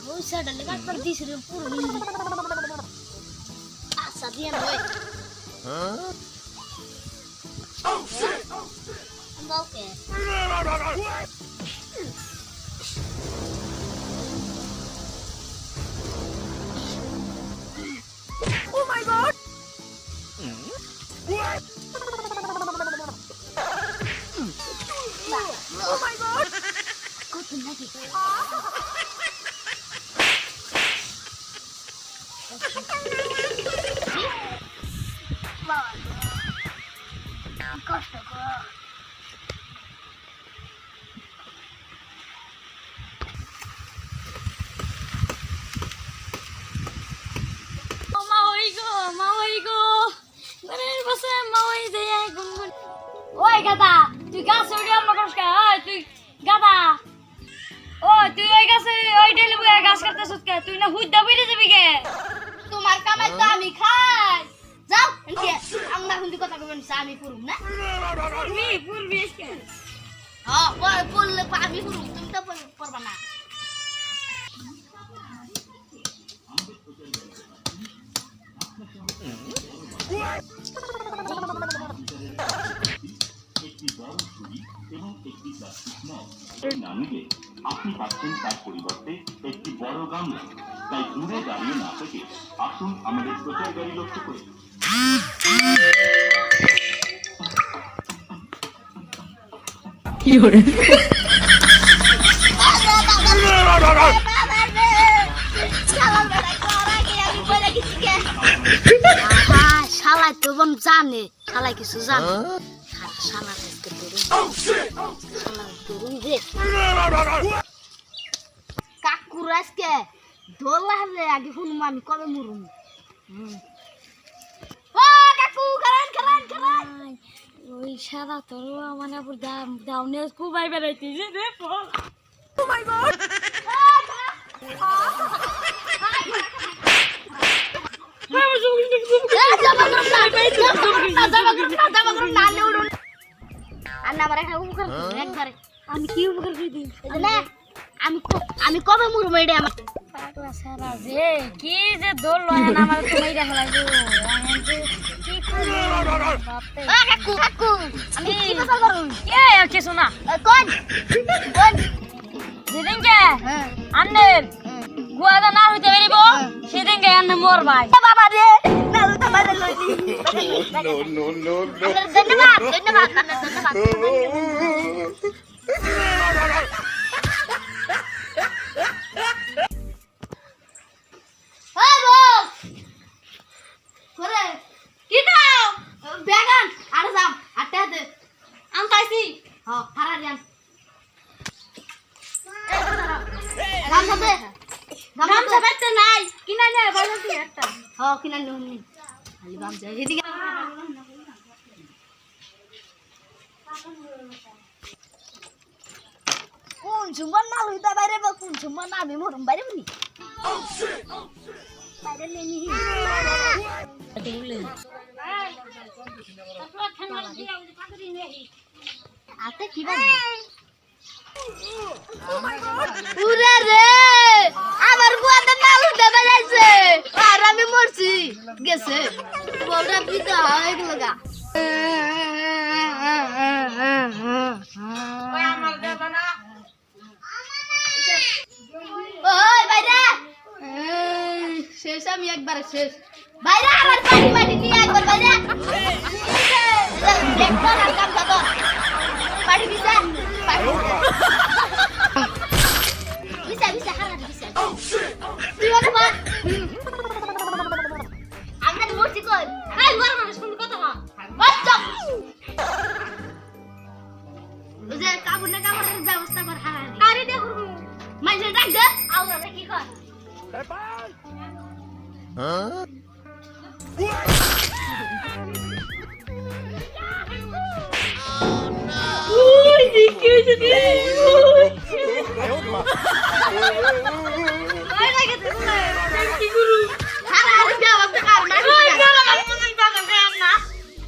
ওই সাইডে লেখা পর দিছে রে পুরো হিন্দি আচ্ছা দিয়ে নয় ওকে Oh my god! What? Oh my god! কত নাকি কষ্ট কর ওই গাদা তুই গাছ উড়ে অন্য করস কে ওই তুই গাদা ওই তুই ওই গাছে ওই ডেলি বইয়া গাছ কাটতেছস কে তুই না হুইদা বেরিয়ে যাবি কে তোমার কামাই তো আমি খাই যাও এনকে আমরা হুন্দি কথা কইবেন আমি পুরুম না তুমি পুরবি কে হ্যাঁ পুরলে আমি পুরুম তুমি তো পারবা না নামিয়ে আপনি পাচ্ছেন তার পরিবর্তে একটি বড় গামলা তাই দূরে দাঁড়িয়ে না থেকে আসুন আমাদের প্রচার গাড়ি লক্ষ্য করে কি করে শালাই তো বম জানে শালাই কিছু জানে শালা আজকে ধরুন যে কাকুর আজকে দোলা হলে আগে শুনবো আমি কবে মরুম ও কাকু খারান খারান খারান ওই সারা তোর মানে আবার দাউনে কুবাই বেড়াইতেছে রে Oh my god! আমি কি উপকার করে দিই আমি কবে মুরমু এটা আমার পাগলা সারা যে কি যে দোল লয় না আমার তো মেইরা ফেলাইবো আমি যে কি করি বাপরে কাকু কাকু আমি কি কথা করুম কে কিছু না কোন কোন যেদিনকে আন্নে গুয়াদা না হইতে পারিব সেদিনকে আন্নে মোর ভাই বাবা রে না হইতে পারে লইলি no ধন্যবাদ ধন্যবাদ ধন্যবাদ কোন সুমন না লইতা বাইরে বা কোন সুমন না আমি মরম বাইরে বলি বাইরে নেনি আতে কি বাজে উরে রে আমার গুয়াতে না লইতা বাইরেছে আর আমি মরছি গেছে বলরা পিতা হয়ে গেল গা ওই আমার দেব না ওই বাইরে শেষ আমি একবারে শেষ বাইরে আমার পানি মাটি নিয়ে একবার বাইরে একবার আর কাম করো পানি বিছা পানি বিছা বিছা হারা বিছা তুই ওঠা আমরা মরছি কই এই মর মানুষ কোন কথা না বাচ্চা ওই যে কাবুনে কাবুনের ব্যবস্থা কর হারা আরে দেখো মাইনে ডাক দে আওরা কি কর Huh? Uy, ¿qué es eso? Ay, la que te sale. Qué guru. Ara, ara jawab tekar. Ay, kalau kamu minta kena.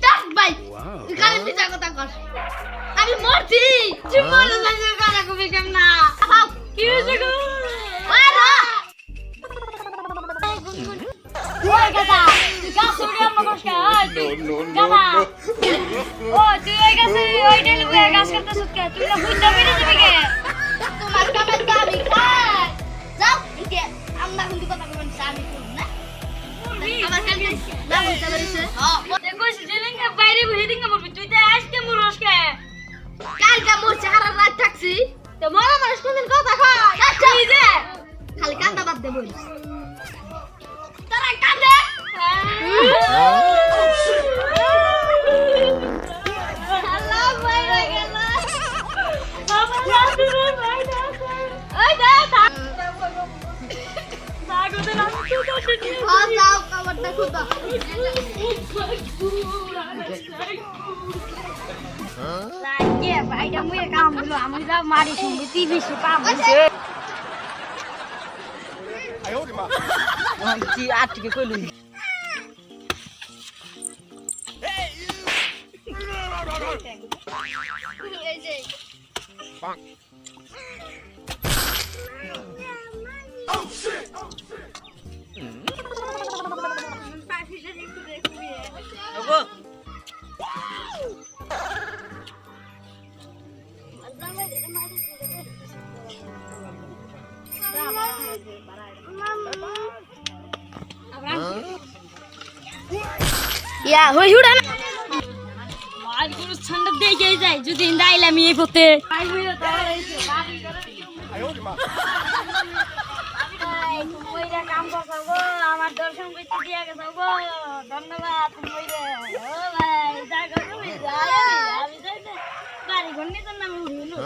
Tak baik. Kali bisa kau takut. Tapi mati. Cuma lu saja kalau aku bikin na. Apa? Kira juga. Wah, ওই গাদা তুই গাছ উড়িয়ে আমার কষ্ট ওই গাদা ওই তুই ওই গাছে ওই ডেলে বয়ে গাছ কাটতে সুতকে তুই না বুঝতে পেরে যাবি কে তোমার কামে তো আমি খাই যাও একে আমরা কিন্তু কথা বলবেন আমি করব না আমার কাছে না বুঝতে পারিস হ্যাঁ দেখো সিলিংকে বাইরে বসে দিন মরবি তুই তো আজকে মরস কে কালকে মোর সারা রাত থাকছি তো মরা মানুষ কোনদিন কথা কয় আচ্ছা এই যে খালি কান্দা বাদ দে বলিস তারা কান্দে আল্লাহ বাইরে গেল বাবা রাতে বাইরে ওই দে সাগতে না তুই তো যাও কবরটা খুদা লাগে ভাইটা মুয়ে কাম হলো আমি যা মারি শুনবি তুই বেশি কাম হইছে কি আটকে কইলু এই যে ওগো ইয়া হই হুড়া না মার গুরু ঠান্ডা দেখে যায় যদি ইন্দাইলাম এই পথে আই হইলো তাহলে এসে বাড়ি করে তুমি ওইটা কাম করছো গো আমার দর্শন করতে দিয়া গেছো গো ধন্যবাদ তুমি ওইটা ও ভাই যা গো তুমি যাও আমি যাই বাড়ি ঘর নিতে না আমি উড়িলো